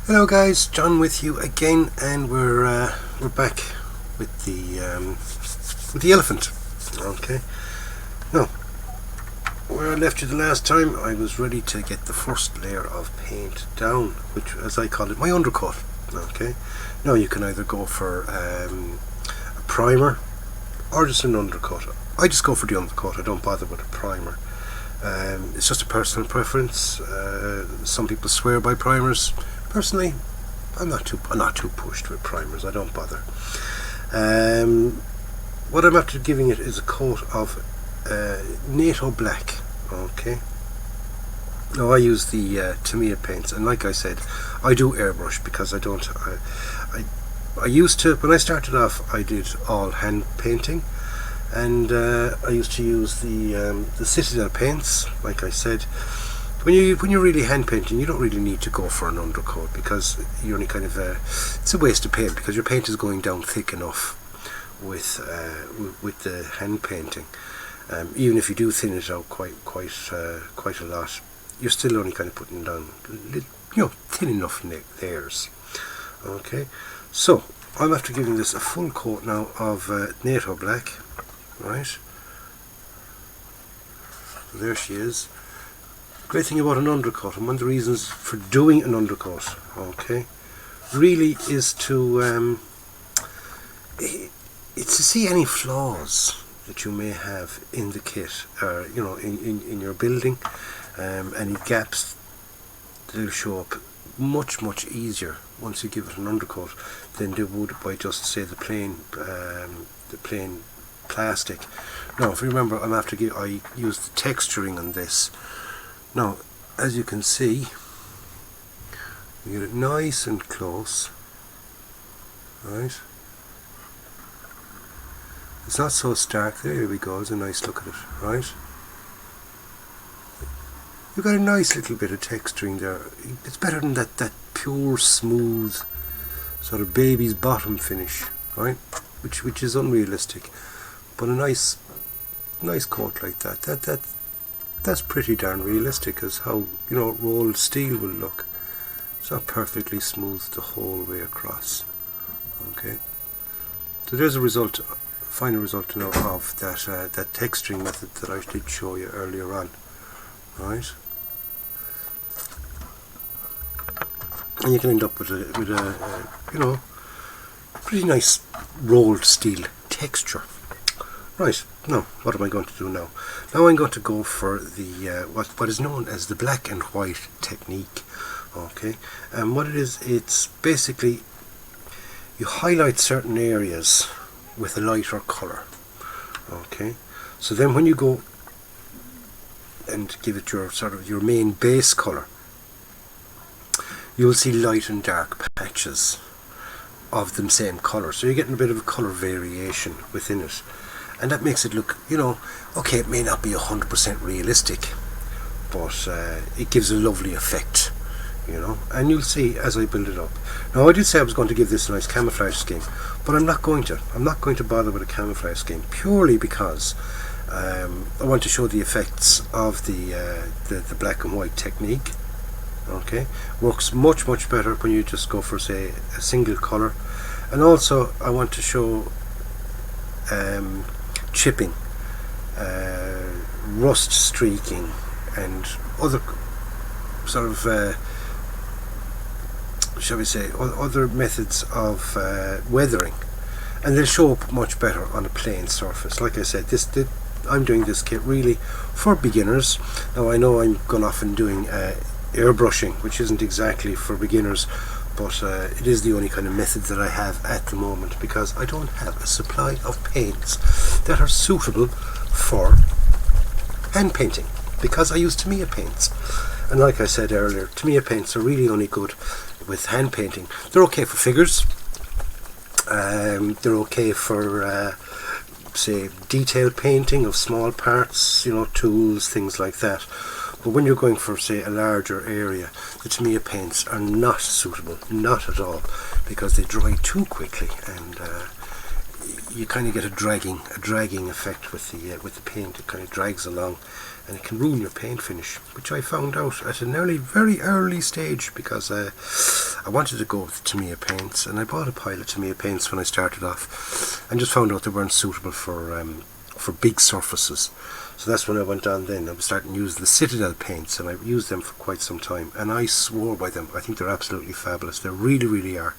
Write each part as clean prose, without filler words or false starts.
Hello guys, John with you again, and we're back with the elephant. Okay. Now, where I left you the last time, I was ready to get the first layer of paint down, which, as I call it, my undercoat. Okay. Now you can either go for a primer or just an undercoat. I just go for the undercoat. I don't bother with a primer. It's just a personal preference. Some people swear by primers. Personally, I'm not too pushed with primers. I don't bother. What I'm after giving it is a coat of NATO black. Okay. Now I use the Tamiya paints, and like I said, I do airbrush because I don't. I used to, when I started off, I did all hand painting, and I used to use the Citadel paints. Like I said, when you're really hand painting, you don't really need to go for an undercoat because you only kind of it's a waste of paint because your paint is going down thick enough with the hand painting. Even if you do thin it out quite a lot, you're still only kind of putting down thin enough layers. Okay, so I'm after giving this a full coat now of NATO black. Right, so there she is. Great thing about an undercoat, and one of the reasons for doing an undercoat, okay, really is to it's to see any flaws that you may have in the kit, or in your building, any gaps. They'll show up much easier once you give it an undercoat than they would by just say the plain plastic. Now, if you remember, I used the texturing on this. Now, as you can see, we get it nice and close, right? It's not so stark. There we go. It's a nice look at it, right? You've got a nice little bit of texturing there. It's better than that pure, smooth, sort of baby's bottom finish, right? Which is unrealistic. But a nice coat like that's pretty darn realistic as how rolled steel will look. It's not perfectly smooth the whole way across. Okay, so there's a final result now of that texturing method that I did show you earlier on. Right, and you can end up with a pretty nice rolled steel texture. Right, now what am I going to do now? Now I'm going to go for the what is known as the black and white technique. Okay, and what it is, it's basically you highlight certain areas with a lighter colour. Okay, so then when you go and give it your main base colour, you'll see light and dark patches of the same colour. So you're getting a bit of a colour variation within it. And that makes it look, okay, it may not be 100% realistic, but it gives a lovely effect, and you'll see as I build it up. Now, I did say I was going to give this a nice camouflage scheme, but I'm not going to. I'm not going to bother with a camouflage scheme, purely because I want to show the effects of the black and white technique. Okay, works much better when you just go for, say, a single colour. And also I want to show chipping, rust streaking, and other sort of shall we say other methods of weathering, and they'll show up much better on a plain surface. Like I said, I'm doing this kit really for beginners. Now I know I'm going off and doing airbrushing, which isn't exactly for beginners, but it is the only kind of method that I have at the moment, because I don't have a supply of paints that are suitable for hand painting, because I use Tamiya paints. And like I said earlier, Tamiya paints are really only good with hand painting. They're okay for figures, they're okay for say detail painting of small parts, tools, things like that. But when you're going for, say, a larger area, the Tamiya paints are not suitable, not at all, because they dry too quickly, and you kind of get a dragging effect with the paint. It kind of drags along, and it can ruin your paint finish, which I found out at an very early stage, because I wanted to go with Tamiya paints, and I bought a pile of Tamiya paints when I started off, and just found out they weren't suitable for big surfaces. So that's when I went on then. I was starting to use the Citadel paints, and I've used them for quite some time, and I swore by them. I think they're absolutely fabulous. They really are.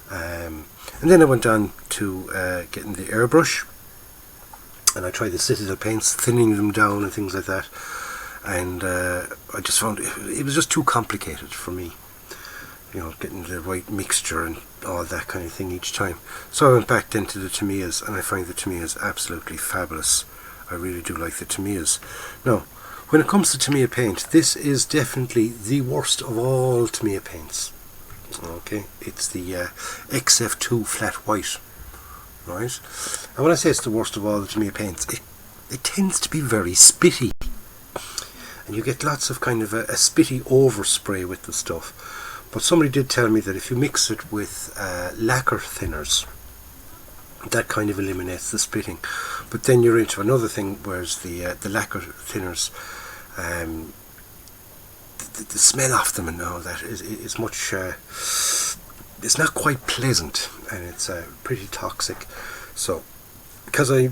And then I went on to getting the airbrush, and I tried the Citadel paints, thinning them down and things like that, and I just found it was just too complicated for me, you know, getting the right mixture and all that kind of thing each time. So I went back then to the Tamiyas, and I find the Tamiyas absolutely fabulous. I really do like the Tamiyas. Now, when it comes to Tamiya paint, this is definitely the worst of all Tamiya paints. Okay, it's the XF2 flat white. Right, and when I say it's the worst of all the Tamiya paints, it tends to be very spitty, and you get lots of kind of a spitty overspray with the stuff. But somebody did tell me that if you mix it with lacquer thinners, that kind of eliminates the spitting. But then you're into another thing, whereas the lacquer thinners, the smell of them and all that is much. It's not quite pleasant, and it's pretty toxic. So, because I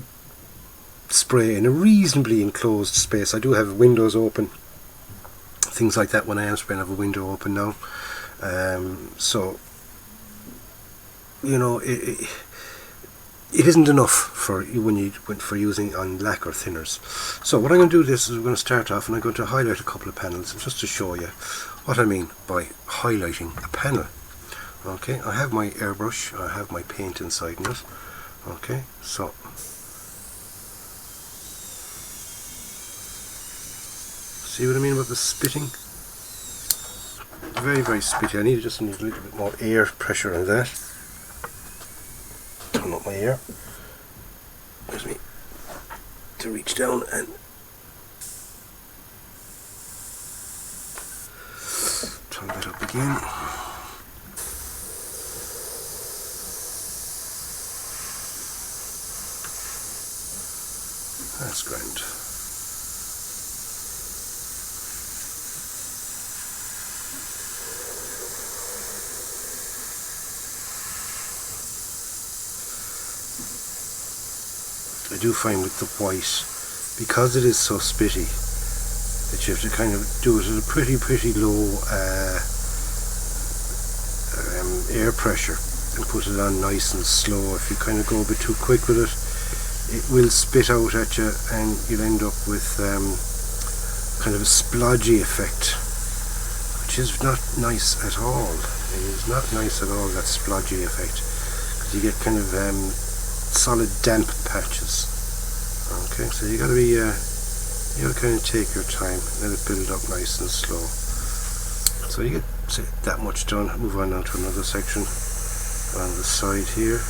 spray in a reasonably enclosed space, I do have windows open, things like that. When I am spraying, I have a window open now. So, you know, it isn't enough for using on lacquer thinners. So what I'm going to do is we're going to start off, and I'm going to highlight a couple of panels just to show you what I mean by highlighting a panel. Okay, I have my airbrush, I have my paint inside in it. Okay, so see what I mean about the spitting? Very spitty. I just need a little bit more air pressure on that. Turn up my air. There's me to reach down and turn that up again. That's grand. I do find with the white, because it is so spitty, that you have to kind of do it at a pretty low air pressure and put it on nice and slow. If you kind of go a bit too quick with it, it will spit out at you, and you'll end up with kind of a splodgy effect, which is not nice at all. It is not nice at all, that splodgy effect, because you get kind of solid damp patches. Okay, so you gotta be you gotta kind of take your time, let it build up nice and slow. So you get that much done. Move on now to another section on the side here.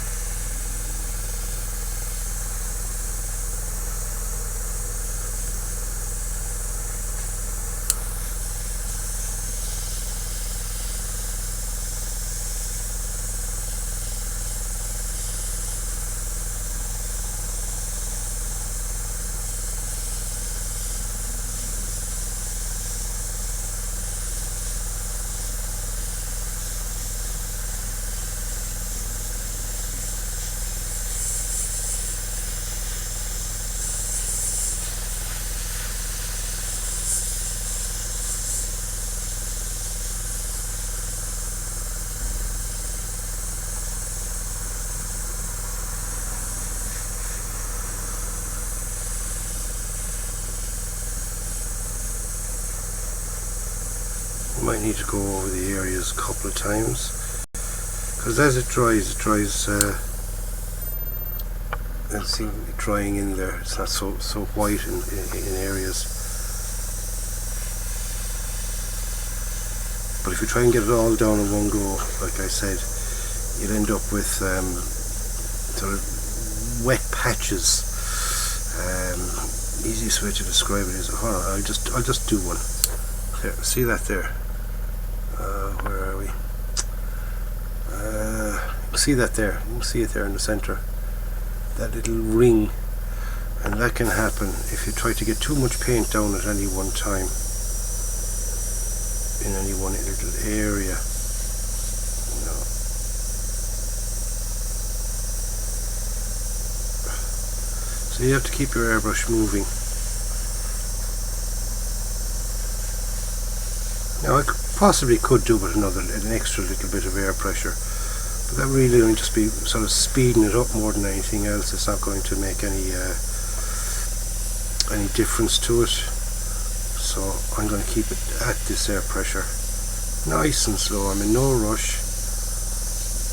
You might need to go over the areas a couple of times, because as it dries, and see it drying in there. It's not so white in areas. But if you try and get it all down in one go, like I said, you'll end up with sort of wet patches. Easiest way to describe it is, hold on, I'll just do one. There, see that there? Where are we? See that there? You can see it there in the center. That little ring. and that can happen if you try to get too much paint down at any one time in any one little area. No. So you have to keep your airbrush moving. Now I possibly could do with an extra little bit of air pressure, but that really will just be sort of speeding it up more than anything else. It's not going to make any difference to it. So I'm going to keep it at this air pressure, nice and slow. I'm in no rush,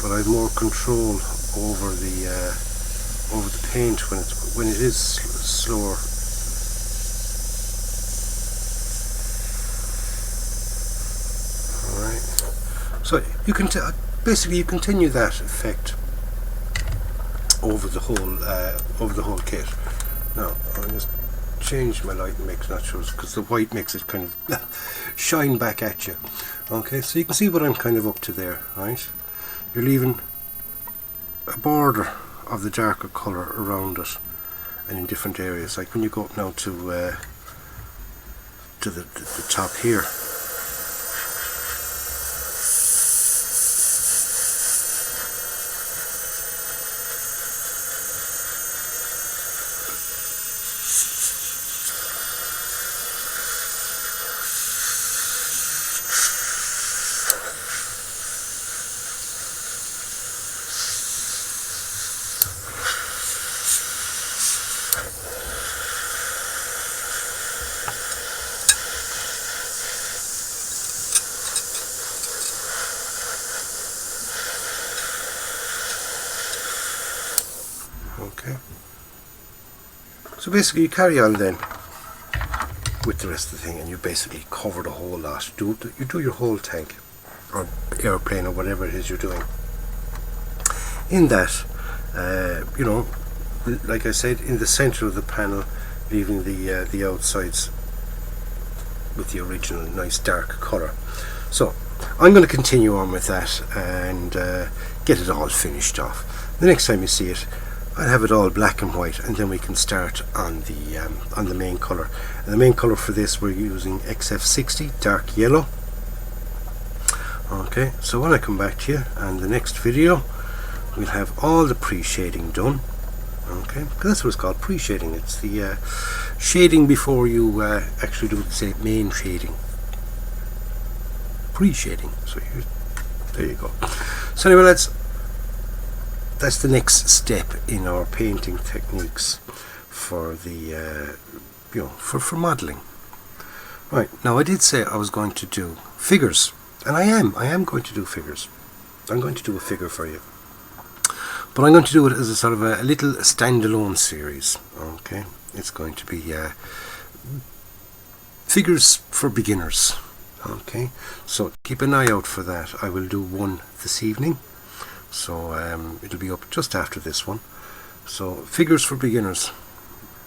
but I have more control over the paint when it is slower. So you can basically you continue that effect over the whole kit. Now I'll just change my light and make natural, because the white makes it kind of shine back at you. Okay, so you can see what I'm kind of up to there, right? You're leaving a border of the darker colour around it and in different areas, like when you go up now to the top here. Okay, so basically you carry on then with the rest of the thing, and you basically cover the whole lot. You do your whole tank or airplane or whatever it is you're doing. In that, you know, like I said, in the center of the panel, leaving the outsides with the original nice dark colour. So I'm going to continue on with that and get it all finished off. The next time you see it, I'll have it all black and white, and then we can start on the main colour. And the main colour for this, we're using XF60 dark yellow. Okay, so when I come back to you and the next video, we'll have all the pre-shading done. Okay, because that's what it's called, pre-shading. It's the shading before you actually do the main shading. Pre-shading. So there you go. So anyway, that's the next step in our painting techniques for the for modelling. Right, now I did say I was going to do figures, and I am going to do figures. I'm going to do a figure for you, but I'm going to do it as a sort of a little standalone series. Okay, it's going to be figures for beginners. Okay, so keep an eye out for that. I will do one this evening, so it'll be up just after this one. So figures for beginners,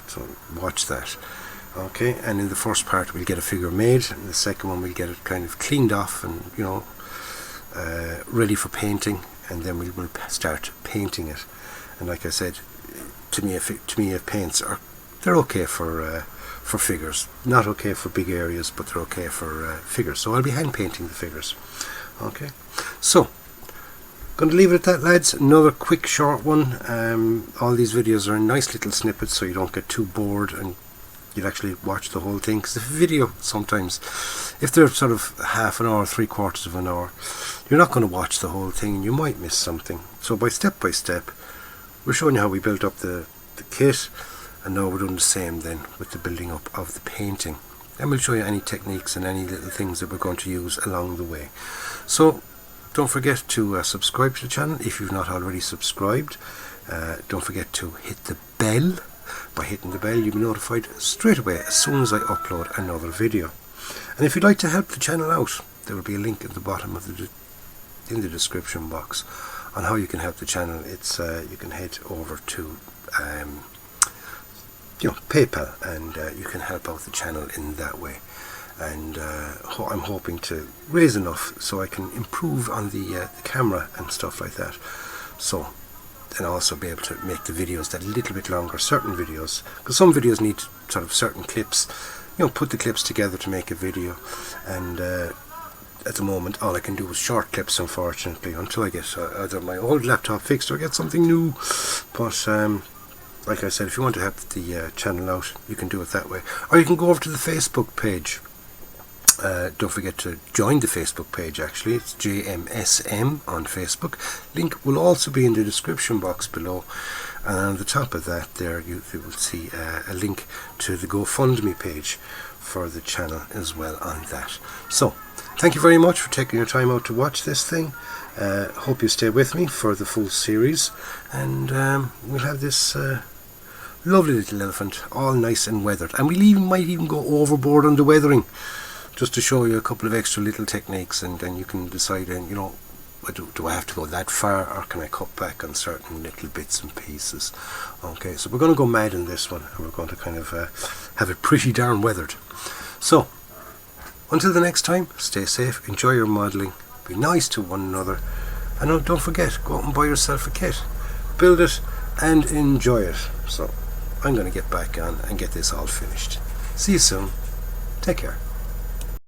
so watch that. Okay, and in the first part we'll get a figure made, and the second one we'll get it kind of cleaned off and ready for painting, and then we'll start painting it. And like I said, Tamiya paints they're okay for figures, not okay for big areas, but they're okay for figures. So I'll be hand painting the figures. Okay, so going to leave it at that, lads. Another quick short one. All these videos are nice little snippets, so you don't get too bored and you'll actually watch the whole thing, because the video sometimes, if they're sort of half an hour, 3/4 of an hour, you're not going to watch the whole thing and you might miss something. So by step, we're showing you how we built up the kit, and now we're doing the same then with the building up of the painting, and we'll show you any techniques and any little things that we're going to use along the way. So don't forget to subscribe to the channel if you've not already subscribed. Don't forget to hit the bell. By hitting the bell, you'll be notified straight away as soon as I upload another video. And if you'd like to help the channel out, there will be a link at the bottom of in the description box on how you can help the channel. It's you can head over to PayPal, and you can help out the channel in that way. And I'm hoping to raise enough so I can improve on the camera and stuff like that. So and also be able to make the videos that a little bit longer, certain videos, because some videos need sort of certain clips, you know, put the clips together to make a video. And at the moment all I can do is short clips, unfortunately, until I get either my old laptop fixed or get something new. But like I said, if you want to help the channel out, you can do it that way, or you can go over to the Facebook page. Don't forget to join the Facebook page. Actually, it's JMSM on Facebook. Link will also be in the description box below, and on the top of that there you will see a link to the GoFundMe page for the channel as well on that. So thank you very much for taking your time out to watch this thing. Hope you stay with me for the full series, and we'll have this lovely little elephant all nice and weathered, and we might even go overboard on the weathering, just to show you a couple of extra little techniques, and then you can decide, and you know, do I have to go that far, or can I cut back on certain little bits and pieces? Okay, so we're going to go mad in this one, and we're going to kind of have it pretty darn weathered. So until the next time, stay safe, enjoy your modelling, be nice to one another, and don't forget, go out and buy yourself a kit, build it and enjoy it. So I'm going to get back on and get this all finished. See you soon. Take care.